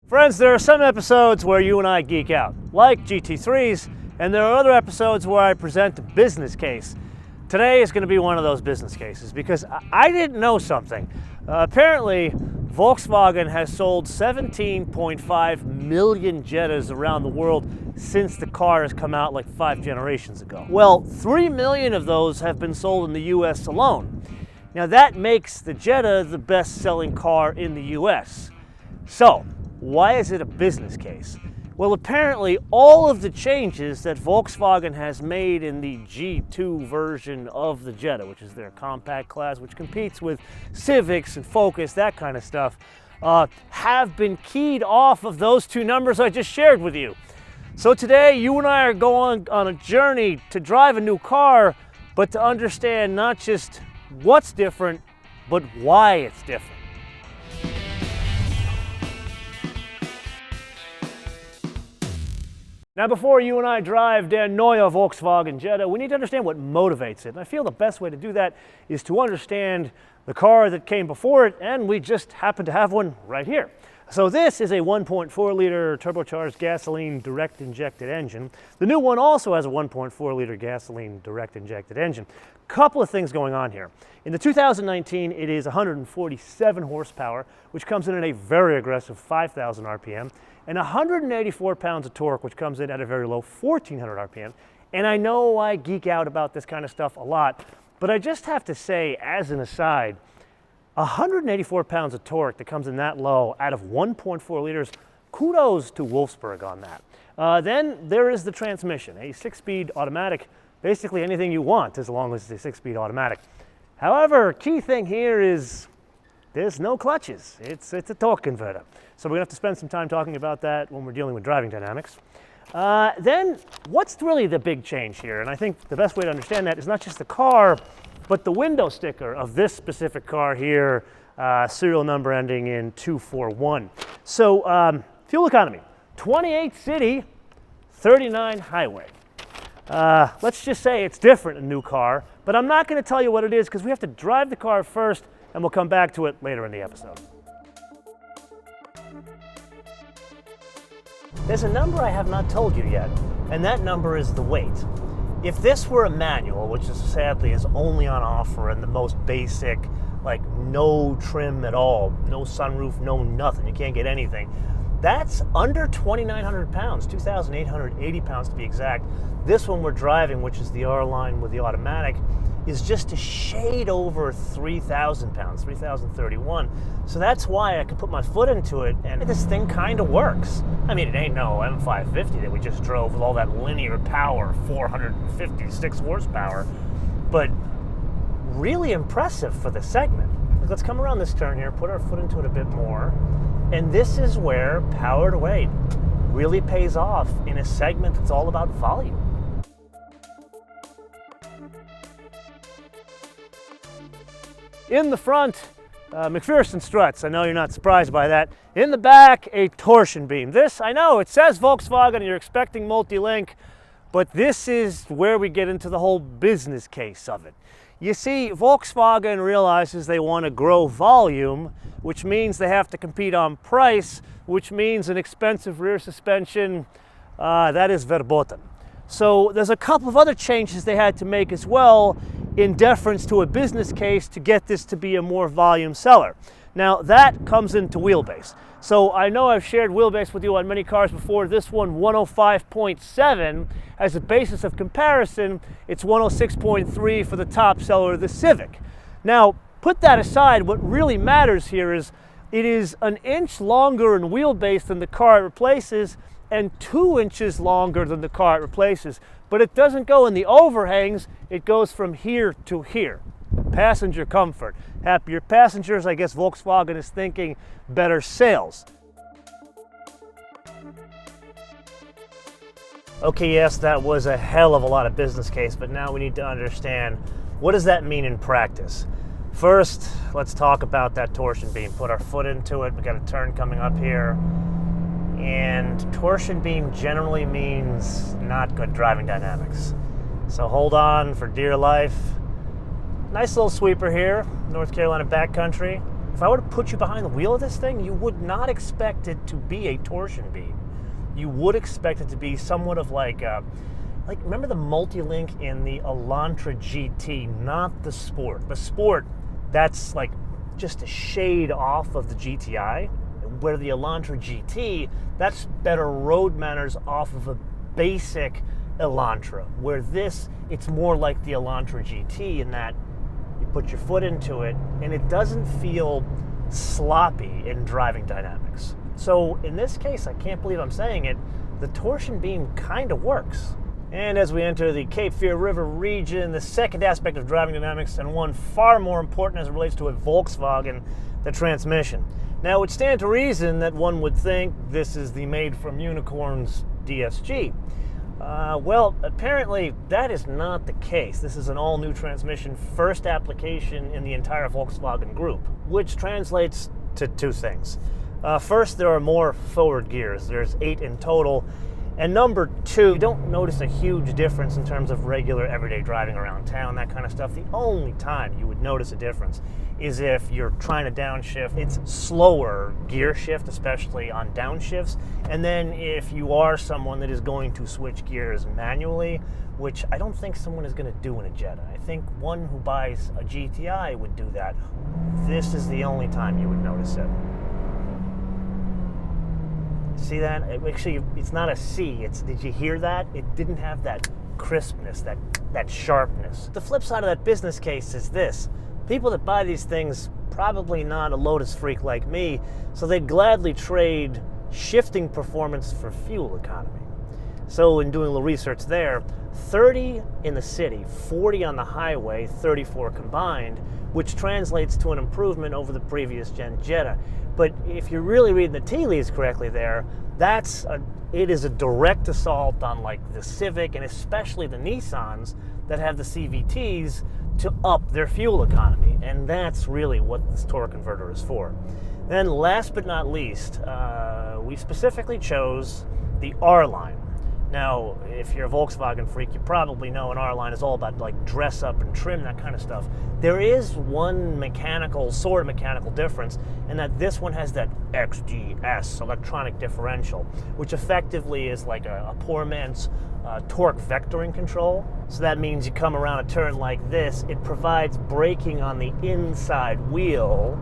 Friends, there are some episodes where you and I geek out, like GT3s, and there are other episodes where I present a business case. Today is going to be one of those business cases because I didn't know something. Apparently, Volkswagen has sold 17.5 million Jettas around the world since the car has come out like 5 generations ago. Well, 3 million of those have been sold in the US alone. Now that makes the Jetta the best-selling car in the US. So, why is it a business case? Well, apparently all of the changes that Volkswagen has made in the G2 version of the Jetta, which is their compact class, which competes with Civics and Focus, that kind of stuff, have been keyed off of those two numbers I just shared with you. So today, you and I are going on a journey to drive a new car, but to understand not just what's different, but why it's different. Now, before you and I drive der neue Volkswagen Jetta, we need to understand what motivates it. And I feel the best way to do that is to understand the car that came before it, and we just happen to have one right here. So this is a 1.4-liter turbocharged gasoline direct injected engine. The new one also has a 1.4-liter gasoline direct injected engine. Couple of things going on here. In the 2019, it is 147 horsepower, which comes in at a very aggressive 5,000 RPM, and 184 pounds of torque, which comes in at a very low 1,400 RPM. And I know I geek out about this kind of stuff a lot, but I just have to say, as an aside, 184 pounds of torque that comes in that low out of 1.4 liters, kudos to Wolfsburg on that. Then there is the transmission, a 6-speed automatic, basically anything you want as long as it's a 6-speed automatic. However, key thing here is there's no clutches. It's a torque converter. So we're going to have to spend some time talking about that when we're dealing with driving dynamics. Then what's really the big change here? And I think the best way to understand that is not just the car, but the window sticker of this specific car here, serial number ending in 241. So fuel economy, 28 city, 39 highway. Let's just say it's different in a new car, but I'm not going to tell you what it is because we have to drive the car first, and we'll come back to it later in the episode. There's a number I have not told you yet, and that number is the weight. If this were a manual, which is sadly is only on offer in the most basic, like no trim at all, no sunroof, no nothing, you can't get anything, that's under 2,900 pounds, 2,880 pounds to be exact. This one we're driving, which is the R-Line with the automatic, is just a shade over 3,000 pounds, 3,031. So that's why I could put my foot into it, and this thing kind of works. I mean, it ain't no M550 that we just drove with all that linear power, 456 horsepower, but really impressive for the segment. Let's come around this turn here, put our foot into it a bit more, and this is where power to weight really pays off in a segment that's all about volume. In the front, McPherson struts. I know you're not surprised by that. In the back, a torsion beam. This, I know, it says Volkswagen, you're expecting multi-link, but this is where we get into the whole business case of it. You see, Volkswagen realizes they want to grow volume, which means they have to compete on price, which means an expensive rear suspension, that is verboten. So there's a couple of other changes they had to make as well in deference to a business case to get this to be a more volume seller. Now that comes into wheelbase. So I know I've shared wheelbase with you on many cars before. This one, 105.7, as a basis of comparison, it's 106.3 for the top seller, the Civic. Now, put that aside, what really matters here is it is an inch longer in wheelbase than the car it replaces and 2 inches longer than the car it replaces. But it doesn't go in the overhangs, it goes from here to here. Passenger comfort. Happier passengers, I guess Volkswagen is thinking better sales. Okay, yes, that was a hell of a lot of business case, but now we need to understand what does that mean in practice. First, let's talk about that torsion beam. Put our foot into it. We got a turn coming up here. And torsion beam generally means not good driving dynamics. So hold on for dear life. Nice little sweeper here, North Carolina backcountry. if I were to put you behind the wheel of this thing, you would not expect it to be a torsion beam. You would expect it to be somewhat of like remember the multi-link in the Elantra GT, not the Sport. The Sport, that's like just a shade off of the GTI, where the Elantra GT, that's better road manners off of a basic Elantra, where this, it's more like the Elantra GT in that you put your foot into it and it doesn't feel sloppy in driving dynamics. So in this case, I can't believe I'm saying it, the torsion beam kind of works. And as we enter the Cape Fear River region, the second aspect of driving dynamics, and one far more important as it relates to a Volkswagen, the transmission. Now, it would stand to reason that one would think this is the made from unicorns DSG. Well, apparently that is not the case. This is an all-new transmission, first application in the entire Volkswagen group, which translates to two things. First, there are more forward gears. There's 8 in total. And number 2, you don't notice a huge difference in terms of regular everyday driving around town, that kind of stuff. The only time you would notice a difference is if you're trying to downshift. It's slower gear shift, especially on downshifts. And then if you are someone that is going to switch gears manually, which I don't think someone is going to do in a Jetta. I think one who buys a GTI would do that. This is the only time you would notice it. See that? Actually, it's not a C. Did you hear that? It didn't have that crispness, that sharpness. The flip side of that business case is this. People that buy these things, probably not a Lotus freak like me, so they'd gladly trade shifting performance for fuel economy. So in doing a little research there, 30 in the city, 40 on the highway, 34 combined, which translates to an improvement over the previous gen Jetta. But if you're really reading the tea leaves correctly there, it is a direct assault on like the Civic and especially the Nissans that have the CVTs to up their fuel economy. And that's really what this torque converter is for. Then last but not least, we specifically chose the R-Line. Now, if you're a Volkswagen freak, you probably know an R-Line is all about like dress up and trim, that kind of stuff. There is one sort of mechanical difference in that this one has that XDS, electronic differential, which effectively is like a poor man's torque vectoring control. So that means you come around a turn like this, it provides braking on the inside wheel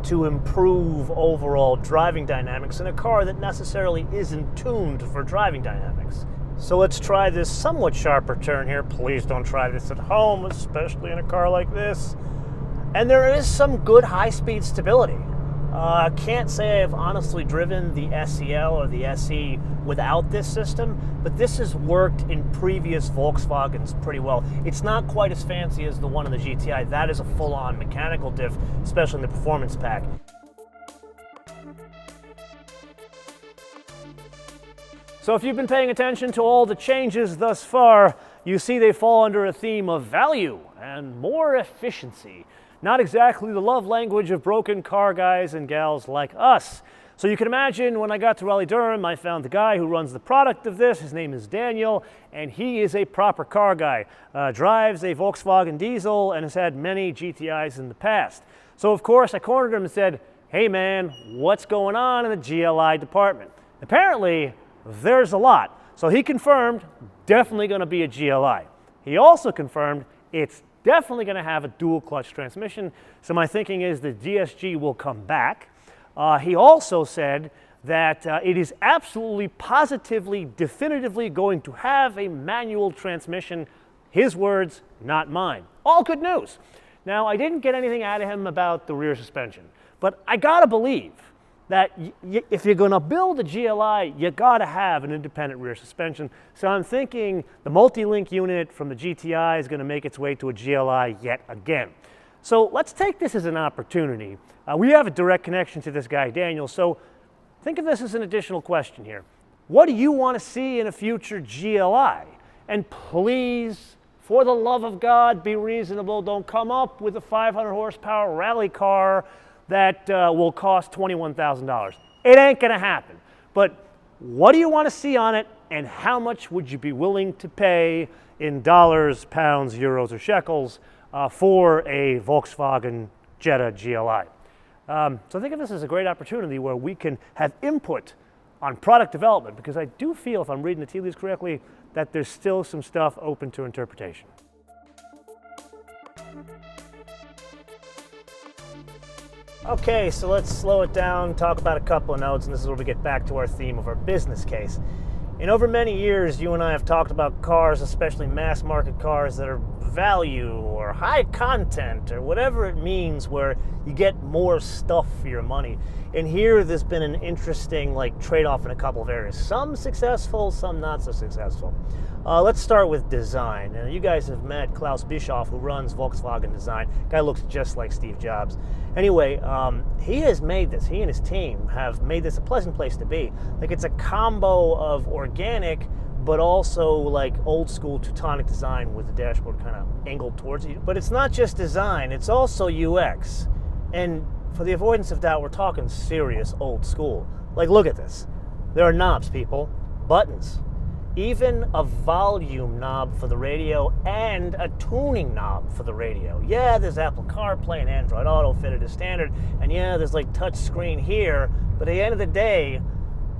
to improve overall driving dynamics in a car that necessarily isn't tuned for driving dynamics. So let's try this somewhat sharper turn here. Please don't try this at home, especially in a car like this. And there is some good high-speed stability. I can't say I've honestly driven the SEL or the SE without this system, but this has worked in previous Volkswagens pretty well. It's not quite as fancy as the one in the GTI. That is a full-on mechanical diff, especially in the performance pack. So if you've been paying attention to all the changes thus far, you see they fall under a theme of value and more efficiency. Not exactly the love language of broken car guys and gals like us. So you can imagine when I got to Raleigh-Durham, I found the guy who runs the product of this. His name is Daniel, and he is a proper car guy. Drives a Volkswagen diesel and has had many GTIs in the past. So of course I cornered him and said, hey man, what's going on in the GLI department? Apparently, there's a lot. So he confirmed, definitely going to be a GLI. He also confirmed it's definitely going to have a dual clutch transmission. So my thinking is the DSG will come back. He also said that it is absolutely, positively, definitively going to have a manual transmission. His words, not mine. All good news. Now, I didn't get anything out of him about the rear suspension, but I gotta believe that if you're going to build a GLI, you got to have an independent rear suspension. So I'm thinking the multi-link unit from the GTI is going to make its way to a GLI yet again. So let's take this as an opportunity. We have a direct connection to this guy, Daniel, so think of this as an additional question here. What do you want to see in a future GLI? And please, for the love of God, be reasonable. Don't come up with a 500 horsepower rally car that will cost $21,000. It ain't gonna happen. But what do you want to see on it, and how much would you be willing to pay in dollars, pounds, euros, or shekels for a Volkswagen Jetta GLI? So think of this as a great opportunity where we can have input on product development, because I do feel, if I'm reading the tea leaves correctly, that there's still some stuff open to interpretation. Okay, so let's slow it down, talk about a couple of notes, and this is where we get back to our theme of our business case. And over many years, you and I have talked about cars, especially mass market cars that are value or high content or whatever it means, where you get more stuff for your money. And here there's been an interesting trade-off in a couple of areas. Some successful, some not so successful. Let's start with design. You guys have met Klaus Bischoff, who runs Volkswagen Design. Guy looks just like Steve Jobs. Anyway, he has made this, he and his team have made this a pleasant place to be. It's a combo of organic, but also old school Teutonic design with the dashboard kind of angled towards you. But it's not just design, it's also UX. And for the avoidance of doubt, we're talking serious old school. Look at this. There are knobs, people, buttons, even a volume knob for the radio and a tuning knob for the radio. Yeah, there's Apple CarPlay and Android Auto fitted as standard, and yeah, there's touch screen here, but at the end of the day,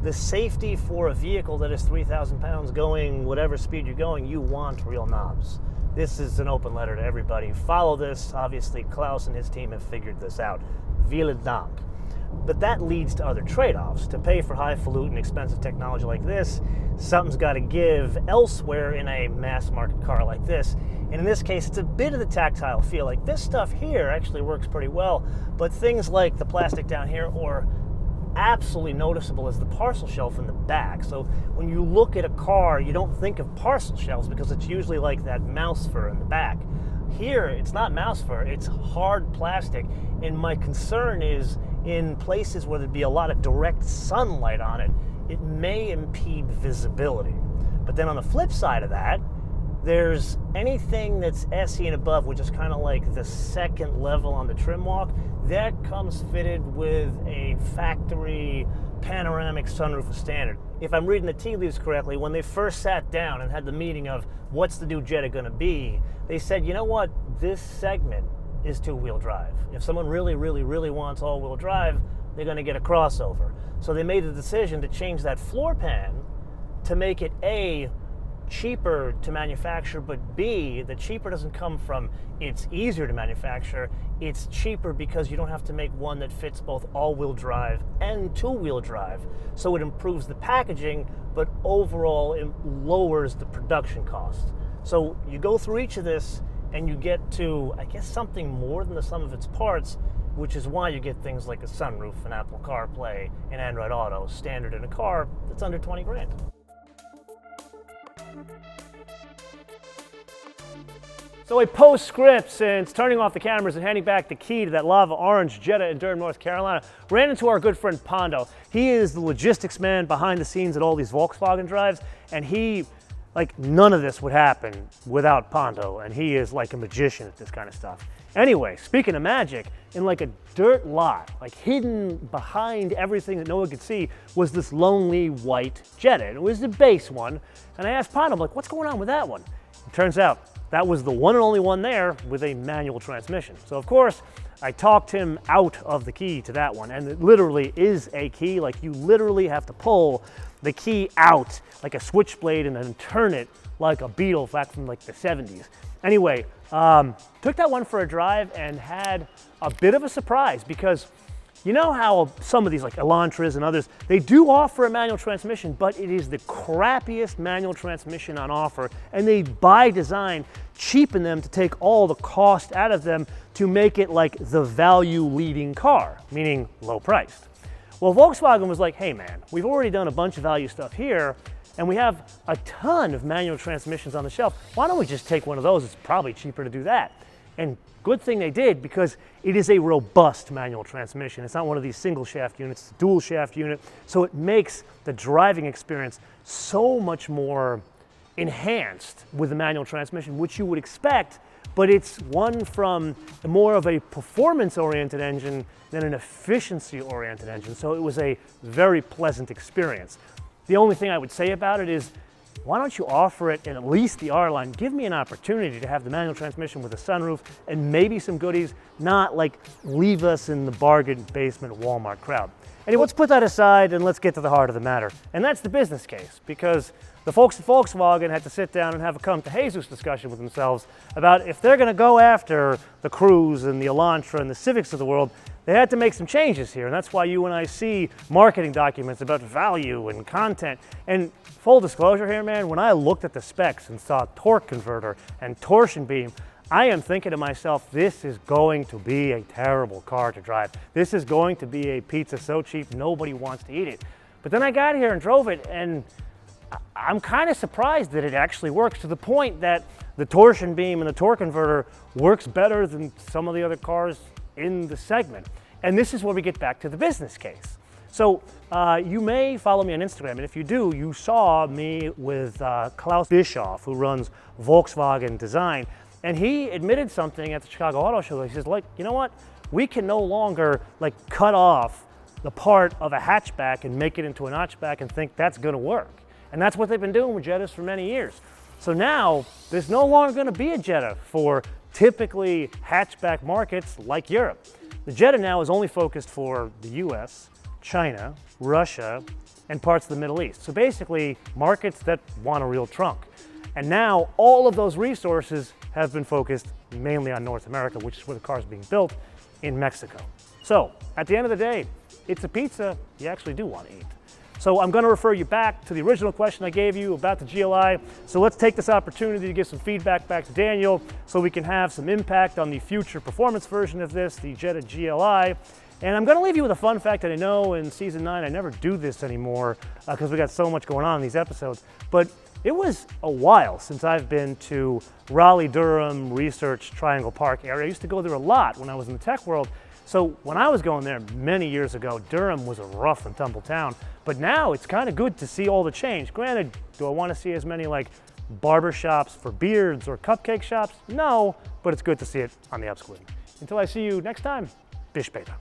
the safety for a vehicle that is 3,000 pounds going whatever speed you're going, you want real knobs. This is an open letter to everybody. Follow this. Obviously, Klaus and his team have figured this out. Vielen Dank. But that leads to other trade-offs. To pay for highfalutin, expensive technology like this, something's got to give elsewhere in a mass market car like this. And in this case, it's a bit of the tactile feel. This stuff here actually works pretty well, but things like the plastic down here or absolutely noticeable is the parcel shelf in the back. So when you look at a car, you don't think of parcel shelves because it's usually that mouse fur in the back. Here, it's not mouse fur, it's hard plastic. And my concern is in places where there'd be a lot of direct sunlight on it, it may impede visibility. But then on the flip side of that, there's anything that's SE and above, which is kind of the second level on the trim walk, that comes fitted with a factory panoramic sunroof as standard. If I'm reading the tea leaves correctly, when they first sat down and had the meeting of what's the new Jetta going to be, they said, you know what, this segment is two-wheel drive. If someone really, really, really wants all-wheel drive, they're going to get a crossover. So they made the decision to change that floor pan to make it A, cheaper to manufacture, but B, the cheaper doesn't come from it's easier to manufacture, it's cheaper because you don't have to make one that fits both all-wheel drive and two-wheel drive. So it improves the packaging, but overall it lowers the production cost. So you go through each of this and you get to, I guess, something more than the sum of its parts, which is why you get things like a sunroof and Apple CarPlay and Android Auto standard in a car that's under 20 grand. So a postscript, since turning off the cameras and handing back the key to that lava orange Jetta in Durham, North Carolina, ran into our good friend Pondo. He is the logistics man behind the scenes at all these Volkswagen drives, and he, none of this would happen without Pondo, and he is like a magician at this kind of stuff. Anyway, speaking of magic, in a dirt lot, hidden behind everything that no one could see, was this lonely white Jetta. And it was the base one, and I asked Pondo, what's going on with that one? It turns out that was the one and only one there with a manual transmission. So of course, I talked him out of the key to that one, and it literally is a key. You literally have to pull the key out like a switchblade and then turn it like a Beetle back from the 70s. Anyway, took that one for a drive and had a bit of a surprise, because you know how some of these Elantras and others, they do offer a manual transmission, but it is the crappiest manual transmission on offer, and they by design cheapen them to take all the cost out of them to make it the value leading car, meaning low priced. Well, Volkswagen was hey man, we've already done a bunch of value stuff here, and we have a ton of manual transmissions on the shelf. Why don't we just take one of those? It's probably cheaper to do that. And good thing they did, because it is a robust manual transmission. It's not one of these single shaft units, it's a dual shaft unit. So it makes the driving experience so much more enhanced with the manual transmission, which you would expect, but it's one from more of a performance-oriented engine than an efficiency-oriented engine. So it was a very pleasant experience. The only thing I would say about it is why don't you offer it in at least the R line? Give me an opportunity to have the manual transmission with a sunroof and maybe some goodies, not like leave us in the bargain basement Walmart crowd. Anyway, let's put that aside and let's get to the heart of the matter. And that's the business case, because the folks at Volkswagen had to sit down and have a come to Jesus discussion with themselves about if they're going to go after the Cruze and the Elantra and the Civics of the world, they had to make some changes here. And that's why you and I see marketing documents about value and content. And full disclosure here, man, when I looked at the specs and saw torque converter and torsion beam, I am thinking to myself, this is going to be a terrible car to drive. This is going to be a pizza so cheap nobody wants to eat it. But then I got here and drove it, and I'm kind of surprised that it actually works, to the point that the torsion beam and the torque converter works better than some of the other cars in the segment. And this is where we get back to the business case. So you may follow me on Instagram, and if you do, you saw me with Klaus Bischoff, who runs Volkswagen Design, and he admitted something at the Chicago Auto Show. He says, like, you know what? We can no longer like cut off the part of a hatchback and make it into a notchback and think that's going to work. And that's what they've been doing with Jettas for many years. So now there's no longer going to be a Jetta for typically hatchback markets like Europe. The Jetta now is only focused for the US, China, Russia, and parts of the Middle East. So basically markets that want a real trunk. And now all of those resources have been focused mainly on North America, which is where the car is being built in Mexico. So at the end of the day, it's a pizza you actually do want to eat. So I'm going to refer you back to the original question I gave you about the GLI. So let's take this opportunity to give some feedback back to Daniel so we can have some impact on the future performance version of this, the Jetta GLI. And I'm going to leave you with a fun fact that I know in season 9 I never do this anymore because we got so much going on in these episodes. But it was a while since I've been to Raleigh-Durham, Research, Triangle Park area. I used to go there a lot when I was in the tech world. So when I was going there many years ago, Durham was a rough and tumble town. But now it's kind of good to see all the change. Granted, do I want to see as many like barber shops for beards or cupcake shops? No, but it's good to see it on the upswing. Until I see you next time, bis später.